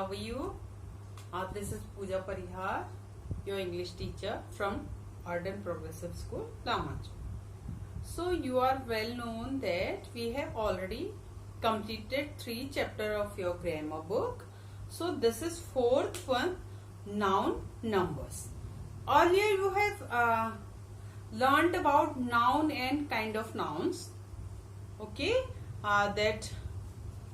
how are you? This is Pooja Parihar, your English teacher from Arden Progressive School, Lamanch. So you are well known that we have already completed 3 chapters of your grammar book. So this is 4th one, noun numbers. Earlier you have learnt about noun and kind of nouns. Okay,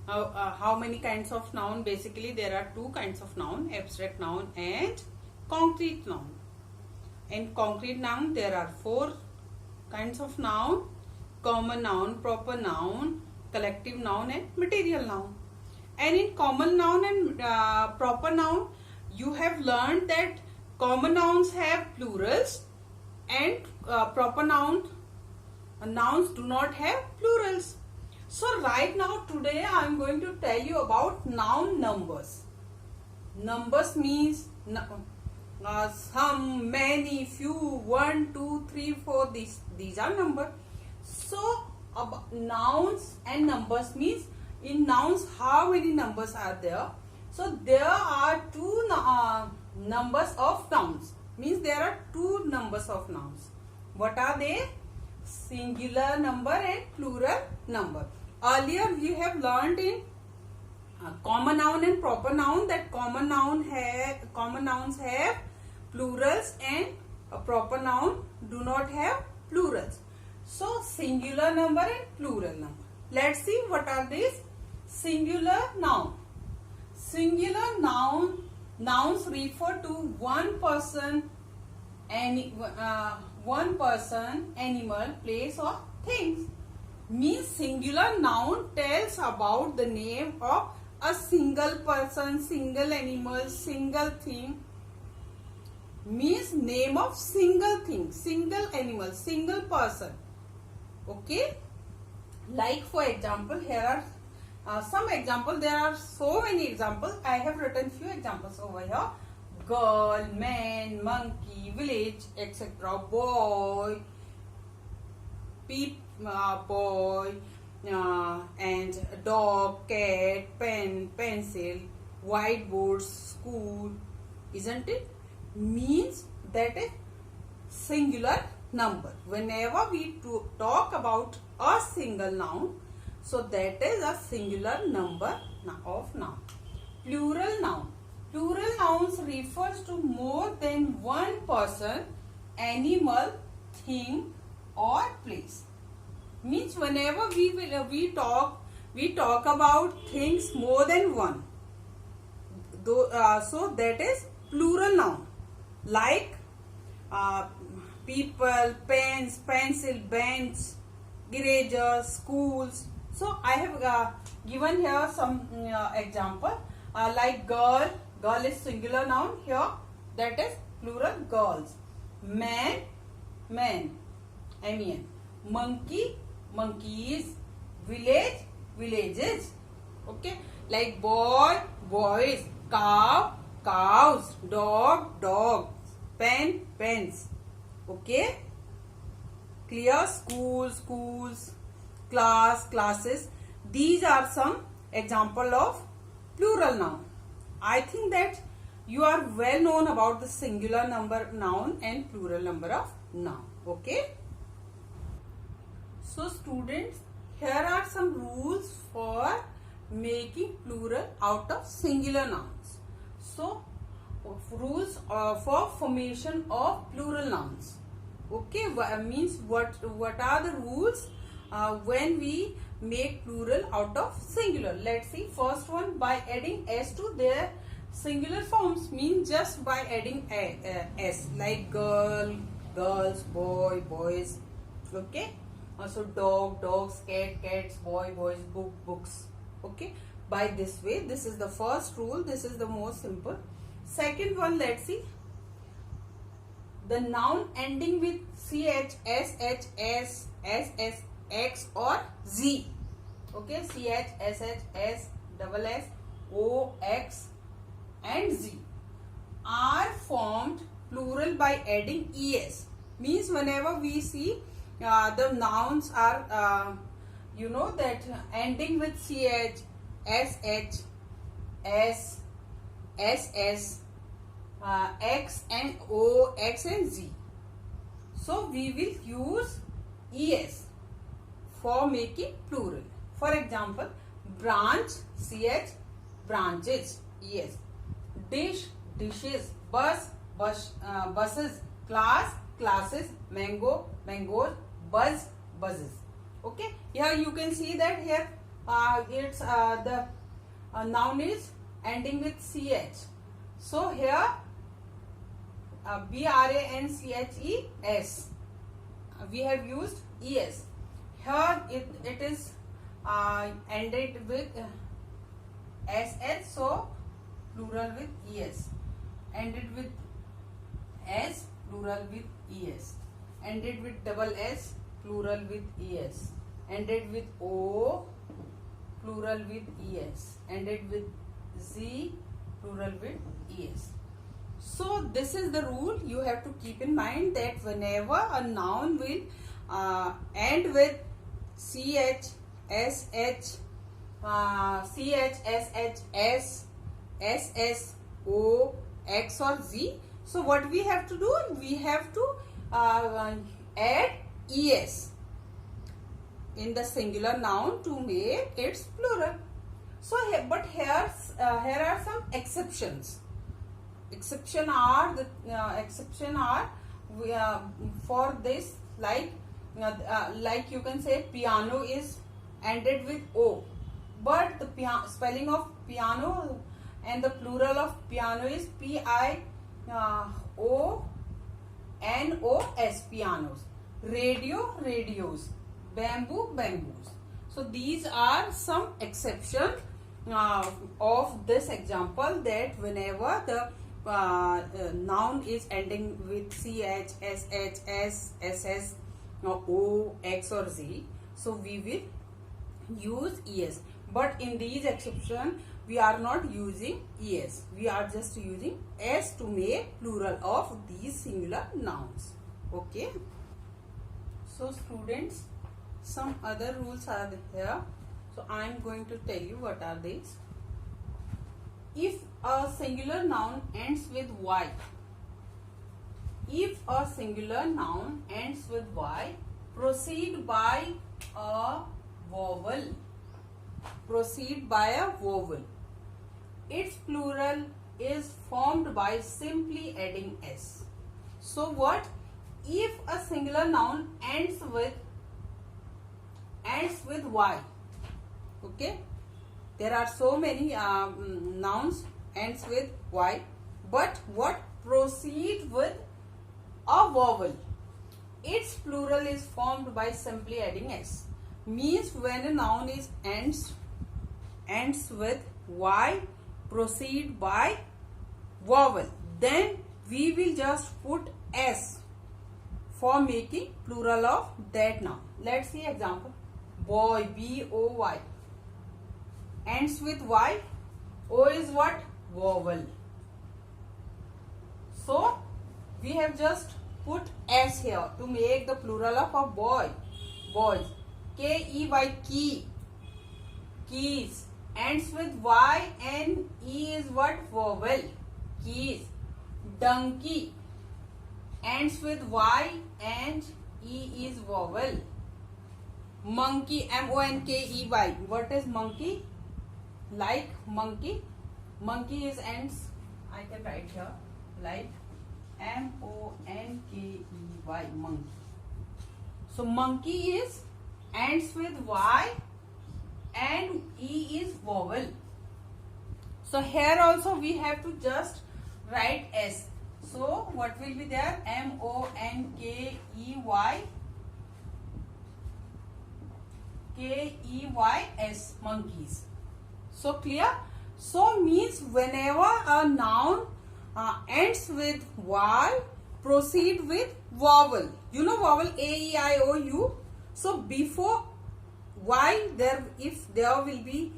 how many kinds of noun? Basically there are 2 kinds of noun, abstract noun and concrete noun. In concrete noun there are 4 kinds of noun: common noun, proper noun, collective noun and material noun. And in common noun and proper noun you have learned that common nouns have plurals and proper nouns do not have plurals. So right now today I am going to tell you about noun numbers. Numbers means some, many, few, 1, 2, 3, 4. These are numbers. So nouns and numbers means in nouns how many numbers are there. So there are 2 numbers of nouns. Means there are 2 numbers of nouns. What are they? Singular number and plural number. Earlier we have learned in common noun and proper noun that common nouns have plurals and a proper noun do not have plurals. So singular number and plural number. Let's see what are these. Singular noun. Singular nouns refer to one person, animal, place or things. Means singular noun tells about the name of a single person, single animal, single thing. Means name of single thing, single animal, single person. Okay. Like for example, here are some examples. There are so many examples. I have written few examples over here. Girl, man, monkey, village, etc. Boy, boy, and dog, cat, pen, pencil, whiteboard, school. Isn't it? Means that is singular number. Whenever we talk about a single noun, so that is a singular number of noun. Plural noun. Plural nouns refers to more than one person, animal, thing or place. Means whenever we talk about things more than one. So that is plural noun. Like people, pens, pencil, bench, erasers, schools. So I have given here some example. Like girl is singular noun here. That is plural, girls. Man, men, men. Monkey, monkeys. Village, villages. Okay. Like boy, boys. Cow, cows. Dog, dogs. Pen, pens. Okay. Clear? School, schools. Class, classes. These are some example of plural noun. I think that you are well known about the singular number noun and plural number of noun. Okay. So students, here are some rules for making plural out of singular nouns. So rules for formation of plural nouns. Okay, means what are the rules when we make plural out of singular? Let's see. First one, by adding s to their singular forms. Means just by adding s, like girl, girls, boy, boys. Okay. Also dog, dogs, cat, cats, boy, boys, book, books. Okay. By this way, this is the first rule. This is the most simple. Second one, let's see. The noun ending with ch, sh, s, ss, x or z. Okay, ch, sh, s, double s, o, x and z are formed plural by adding es. Means whenever we see the nouns are that ending with ch, sh, s, SS, X and O, X and Z. So we will use ES for making plural. For example, branch, CH, branches, ES. Dish, dishes. Bus, buses. Class, classes. Mango, mangoes. Buzz, buzzes. Okay, here you can see that here it's the noun is ending with CH. So here BRANCHES, we have used ES. Here it is ended with SH, so plural with ES. Ended with S, plural with ES. Ended with double S, plural with ES. Ended with O, plural with ES. Ended with Z, plural with ES. So this is the rule you have to keep in mind, that whenever a noun will end with CH, SH, CH, SH, S, SS, O, X or Z. So what we have to do? We have to add ES in the singular noun to make its plural. So but here are some exceptions. Exception are for this, like you can say piano is ended with O, but the spelling of piano and the plural of piano is PIONOS, pianos. Radio, radios. Bamboo, bamboos. So these are some exceptions of this example, that whenever the noun is ending with CH, SH, S, SS, O, X or Z, so we will use ES. But in these exceptions, we are not using ES. We are just using S to make plural of these singular nouns. Okay. So students, some other rules are here. So I am going to tell you what are these. If a singular noun ends with Y, if a singular noun ends with Y, proceed by a vowel. Proceed by a vowel. Its plural is formed by simply adding S. So what? If a singular noun ends with Y, okay, there are so many nouns ends with Y, but what? Proceed with a vowel. Its plural is formed by simply adding S. Means when a noun is ends with Y, proceed by vowel, then we will just put S for making plural of that noun. Let's see example. Boy, B-O-Y, ends with Y. O is what? Vowel. So we have just put S here to make the plural of a boy. Boys. K-E-Y, key. Keys. Ends with Y and E is what? Vowel. Keys. Donkey. Ends with Y and E is vowel. Monkey, M-O-N-K-E-Y. What is monkey? Like monkey. Monkey is ends. I can write here like M-O-N-K-E-Y. Monkey. So monkey is ends with Y and E is vowel. So here also we have to just write S. So what will be there? M-O-N-K-E-Y. K-E-Y-S, monkeys. So clear? So means whenever a noun ends with Y, proceed with vowel. You know vowel A-E-I-O-U. So before Y, if there will be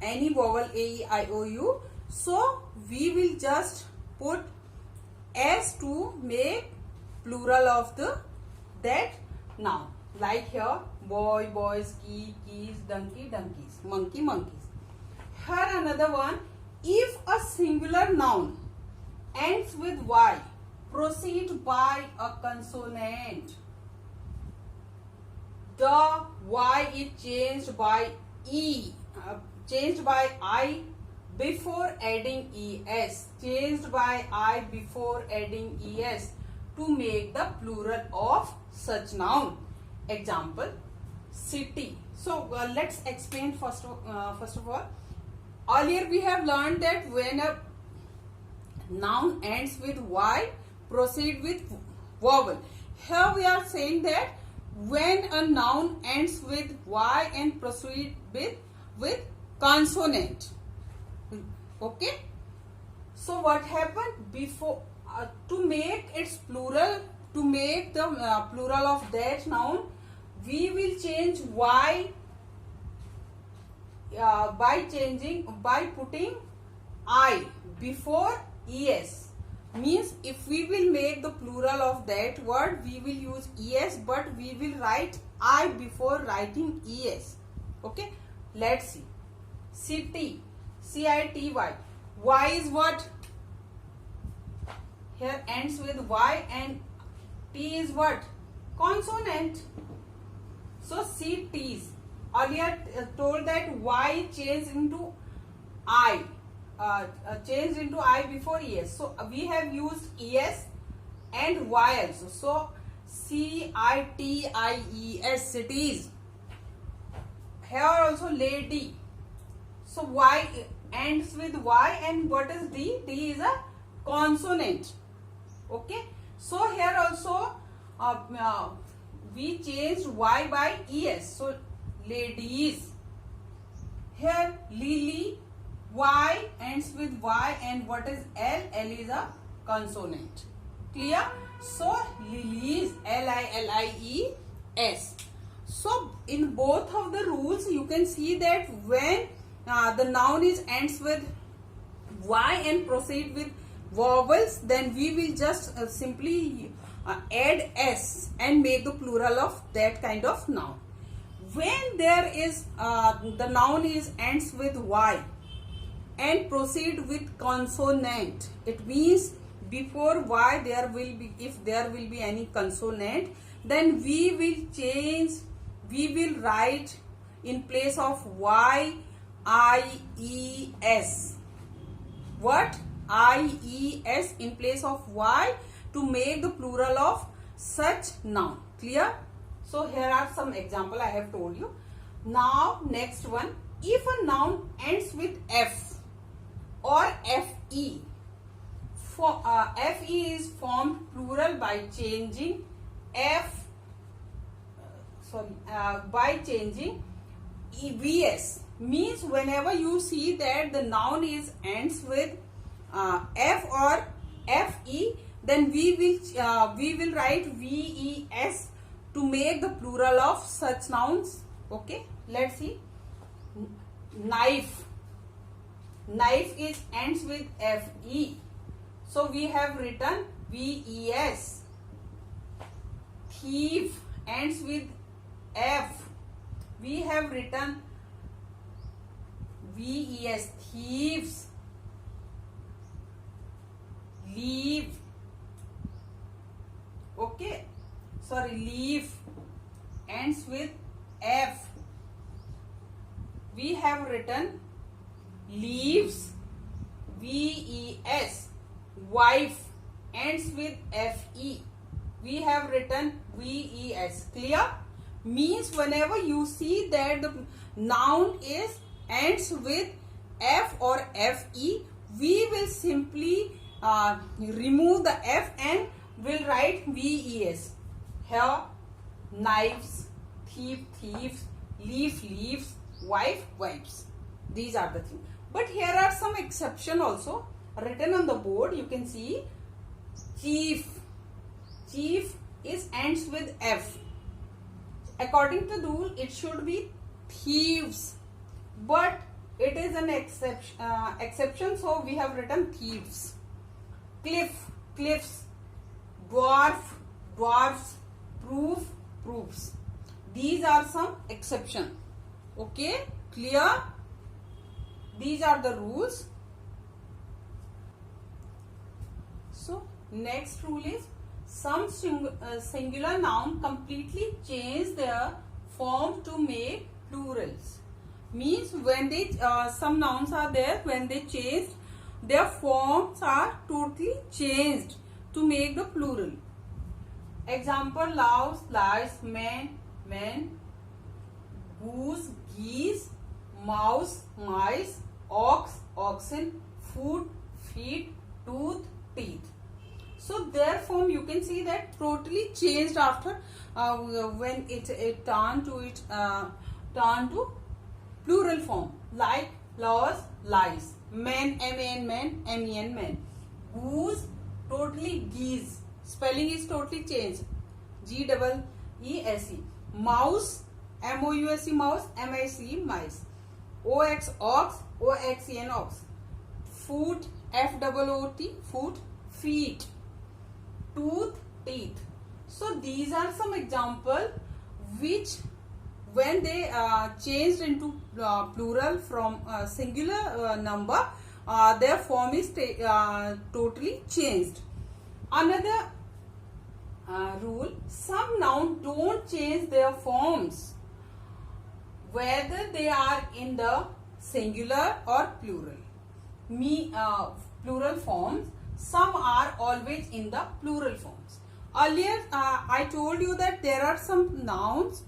any vowel A-E-I-O-U, so we will just put S to make plural of that noun. Like here, boy, boys, key, keys, donkey, donkeys, monkey, monkeys. Here another one. if a singular noun ends with Y, proceed by a consonant. The Y is changed by E, changed by I before adding ES, changed by I before adding ES to make the plural of such noun. Example, city. So let's explain first of all. Earlier we have learned that when a noun ends with Y, proceed with vowel. Here we are saying that when a noun ends with Y and proceed with consonant. Okay. So what happened before to make its plural, to make the plural of that noun, we will change Y by putting I before ES. Means if we will make the plural of that word, we will use ES, but we will write I before writing ES. Okay. Let's see. City. CITY. Y is what? Here ends with Y and T is what? Consonant. So cities. Earlier told that Y changed into I. Changed into I before ES. So we have used ES and Y also. So CITIES, cities. Here also lady. So Y ends with Y, and what is D? D is a consonant. Okay. So here also we changed Y by ES. So ladies. Here lily. Y ends with Y, and what is L? L is a consonant. Clear? So lilies, LILIES. So in both of the rules you can see that when the noun ends with Y and proceed with vowels, then we will just simply add S and make the plural of that kind of noun. When there is the noun ends with Y and proceed with consonant, it means before Y there will be, if there will be any consonant, then we will write in place of Y IES. What? IES in place of Y to make the plural of such noun. Clear? So here are some example I have told you. Now next one, if a noun ends with F or FE, FE is formed plural by changing by changing VS. Means whenever you see that the noun ends with F or FE, then we will write VES to make the plural of such nouns. Okay, let's see. Knife. Knife ends with FE. So we have written VES. Thief ends with F. We have written VES. Thieves. Leave. Okay. Sorry, leaf ends with F. We have written leaves. VES. Wife ends with FE. We have written VES. Clear? Means whenever you see that the noun ends with F or FE, we will simply remove the F and will write VES. Here, knives, thief, thieves, leaf, leaves, wife, wives. These are the things. But here are some exception also written on the board. You can see chief. Chief ends with F. According to the rule, it should be thieves. But it is an exception, so we have written thieves. Cliff, cliffs. Dwarf, dwarfs. Proof, proofs. These are some exception. Okay, clear? These are the rules. Next rule is some singular noun completely change their form to make plurals. Means when they some nouns are there, when they changed, their forms are totally changed to make the plural. Example: louse, lice, man, men, goose, geese, mouse, mice, ox, oxen, foot, feet, tooth, teeth. So their form you can see that totally changed after when it turned to plural form, like louse, lice, men, man, men, men, goose, totally geese, spelling is totally changed, GEESE, mouse, MOUSE, mouse, MICE, mice, OX, ox, OXEN, ox, foot, FOOT, foot, feet, tooth, teeth. So these are some examples which when they changed into plural from singular number, their form is totally changed. Another rule: some nouns don't change their forms whether they are in the singular or plural. Plural forms, some are always in the plural forms. Earlier I told you that there are some nouns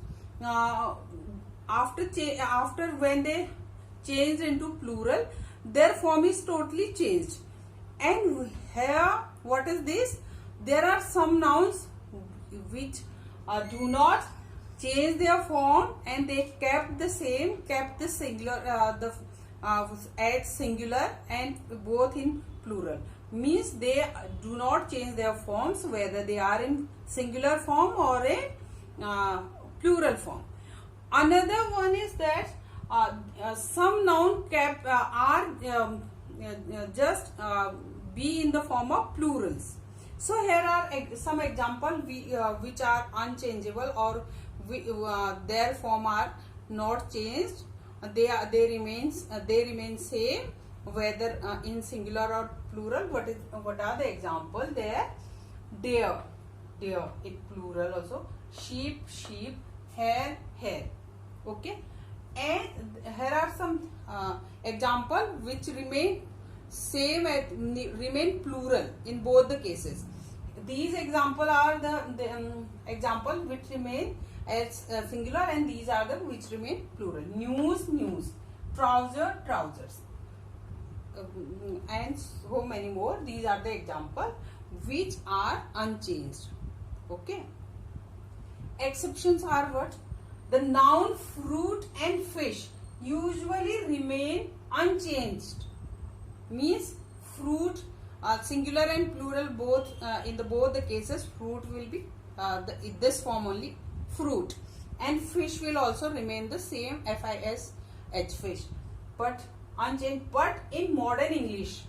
after when they change into plural, their form is totally changed. And here, what is this? There are some nouns which do not change their form, and they kept the same, kept the singular, at singular and both in plural. Means they do not change their forms whether they are in singular form or in plural form. Another one is that some noun are just be in the form of plurals. So here are some examples which are unchangeable, or their form are not changed. They remain same whether in singular or plural. What are the examples there? Deer in plural also. Sheep, hare. Okay, and here are some examples which remain same remain plural in both the cases. These examples are the example which remain as singular, and these are the which remain plural. News, trousers, and so many more. These are the examples which are unchanged. Okay. Exceptions are what? The noun fruit and fish usually remain unchanged. Means fruit, singular and plural both, in both the cases fruit will be this form only, fruit, and fish will also remain the same, FISH, fish, but unchanged. But in modern English,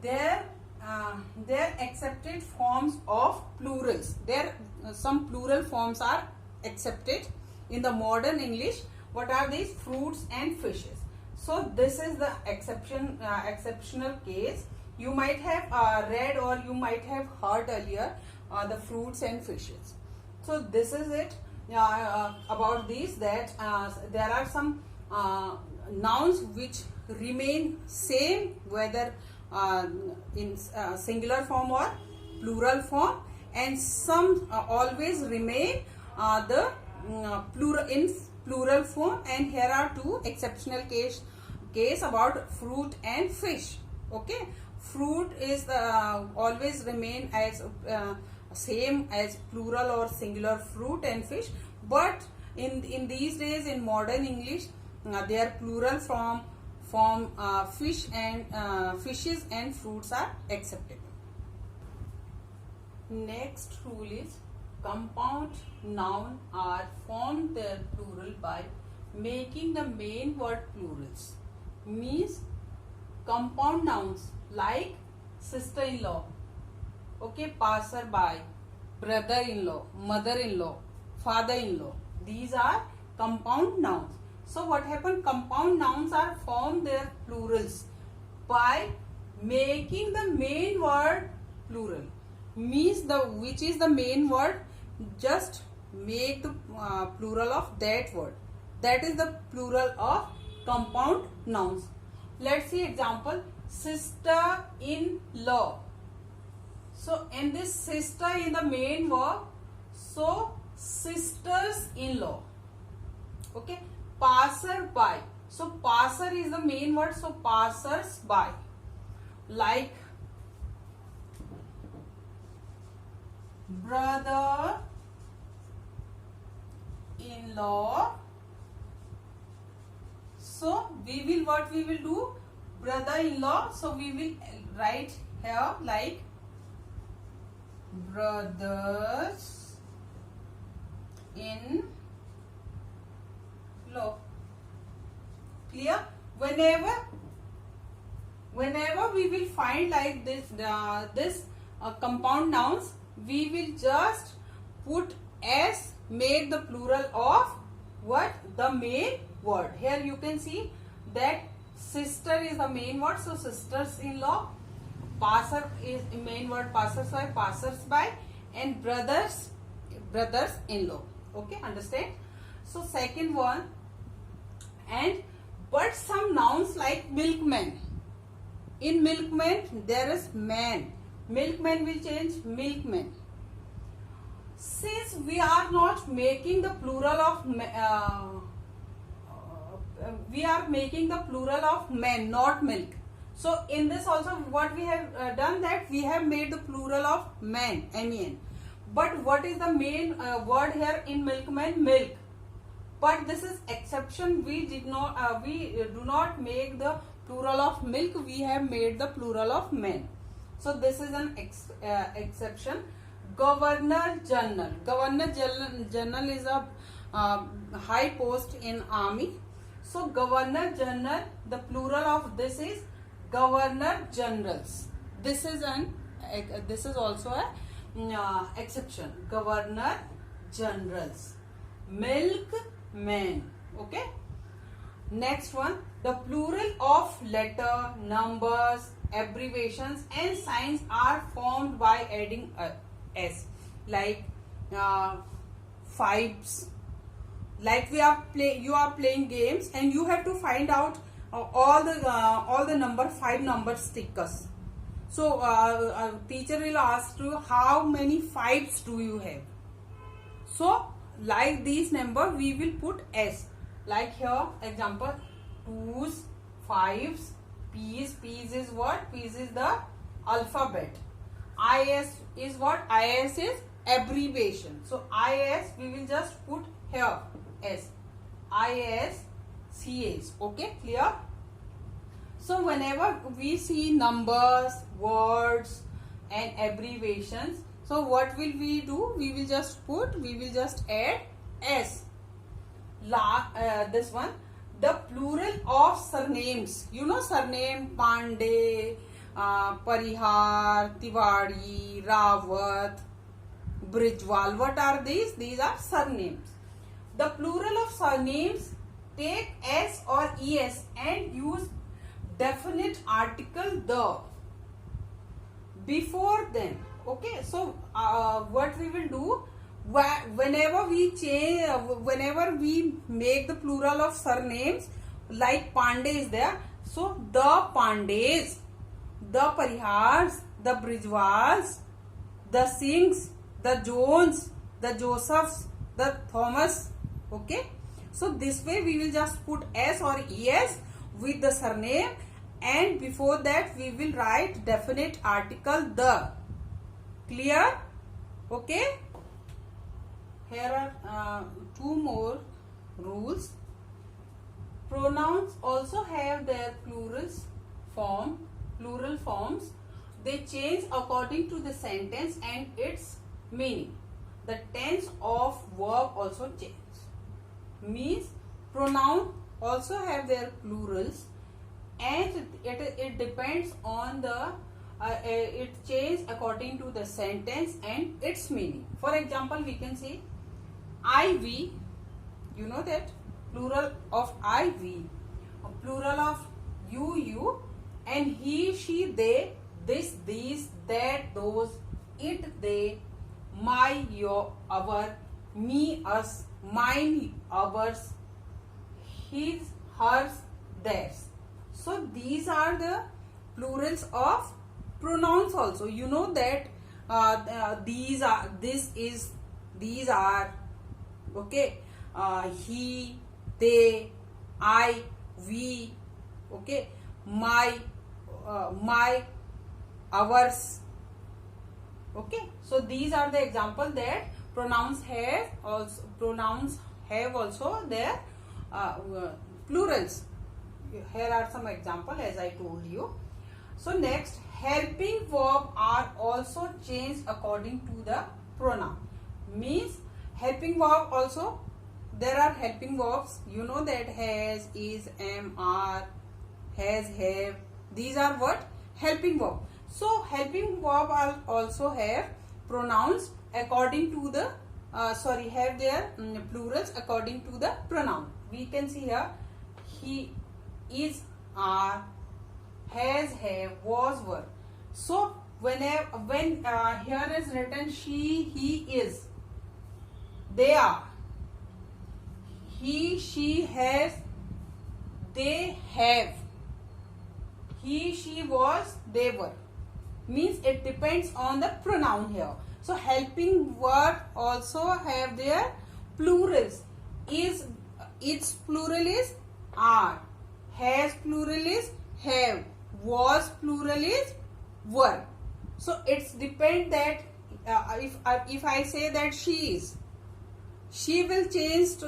there accepted forms of plurals. There some plural forms are accepted in the modern English. What are these? Fruits and fishes. So this is the exceptional case. You might have read or you might have heard earlier the fruits and fishes. So this is it about these, that there are some nouns which remain same whether in singular form or plural form, and some always remain the plural in plural form. And here are two exceptional case about fruit and fish. Okay, fruit is always remain as same as plural or singular fruit and fish, but in these days in modern English their plural form fish and fishes and fruits are acceptable. Next rule is compound noun are formed their plural by making the main word plurals. Means compound nouns like sister-in-law, okay, passer-by, brother-in-law, mother-in-law, father-in-law, these are compound nouns. So what happened? Compound nouns are formed their plurals by making the main word plural. Means the which is the main word, just make the plural of that word. That is the plural of compound nouns. Let's see example. Sister-in-law. So in this sister in the main verb, so sisters-in-law. Okay. Passer-by. So passer is the main word, so passers-by. Like brother-in-law. So we will, what we will do, brother-in-law. So we will write here like brothers-in-law. Clear? Whenever we will find like this compound nouns, we will just put s, make the plural of what? The main word. Here you can see that sister is the main word, so sisters-in-law. Passer is the main word, passers-by, and brothers-in-law. Okay, understand? So second one, and but some nouns like milkman. In milkman there is man. Milkman will change milkman. Since we are not making the plural of we are making the plural of men, not milk. So in this also what we have done, that we have made the plural of man, men. But what is the main word here in milkman? Milk. But this is exception. We do not make the plural of milk. We have made the plural of men. So this is an exception. Governor General. Governor General is a high post in army. So Governor General, the plural of this is Governor Generals. This is also a exception. Governor Generals. Milkmen. Okay. Next one, the plural of letter, numbers, abbreviations and signs are formed by adding s. Like fives. Like you are playing games and you have to find out all the number 5 number stickers. So teacher will ask you how many 5s do you have. So like these number we will put s. Like here example, 2s, 5s, p's. P's is what? P's is the alphabet. Is is what? Is is abbreviation. So is we will just put here s. ISCH. Okay, clear? So whenever we see numbers, words and abbreviations, so what will we do? We will just add s. This one, the plural of surnames. You know surname, Pandey, Parihar, Tiwari, Rawat, Brijwal. What are these? These are surnames. The plural of surnames take s or es and use definite article the before them. Okay, so what we will do, whenever we make the plural of surnames, like Pandey is there, so the Pandeys, the Parihars, the Brijwals, the Singhs, the Jones, the Josephs, the Thomas. Okay, so this way we will just put s or es with the surname, and before that we will write definite article the. Clear? Okay. Here are 2 more rules. Pronouns also have their plural forms. They change according to the sentence and its meaning. The tense of verb also change. Means pronoun also have their plurals, and it depends on the it changes according to the sentence and its meaning. For example, we can say IV. You know that plural of IV, a plural of you, and he, she, they, this, these, that, those, it, they, my, your, our, me, us, mine, ours, his, hers, theirs. So these are the plurals of pronouns also. You know that these are, this is, these are, okay, he, they, I, we, okay, my, ours, okay. So these are the example that pronouns have also their plurals. Here are some example as I told you. So next, helping verb are also changed according to the pronoun. Means helping verb also, there are helping verbs. You know that has, is, am, are, has, have. These are what? Helping verb. So helping verb are also have pronouns according to the have their plurals according to the pronoun. We can see here he, is, are, has, have, was, were. So when here is written she, he, is, they are, he, she, has, they have, he, she, was, they were. Means it depends on the pronoun here. So helping verb also have their plurals. Is, its plural is are, has plural is have, was plural is were. So it's depend that if I say that she is, she will change to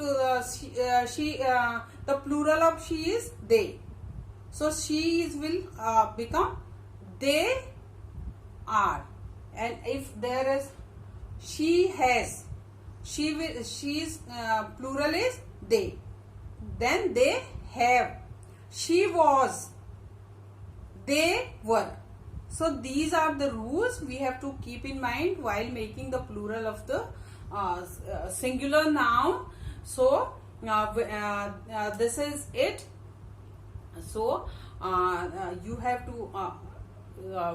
the plural of she is they. So she is will become they are. And if there is she has, she will, she's plural is they, then they have. She was, they were. So these are the rules we have to keep in mind while making the plural of the singular noun. So this is it. So you have to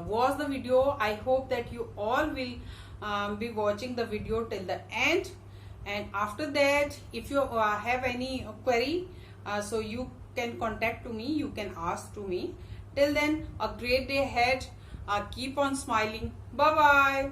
watch the video. I hope that you all will be watching the video till the end, and after that if you have any query, so you can contact to me, you can ask to me. Till then, a great day ahead. Keep on smiling. Bye bye.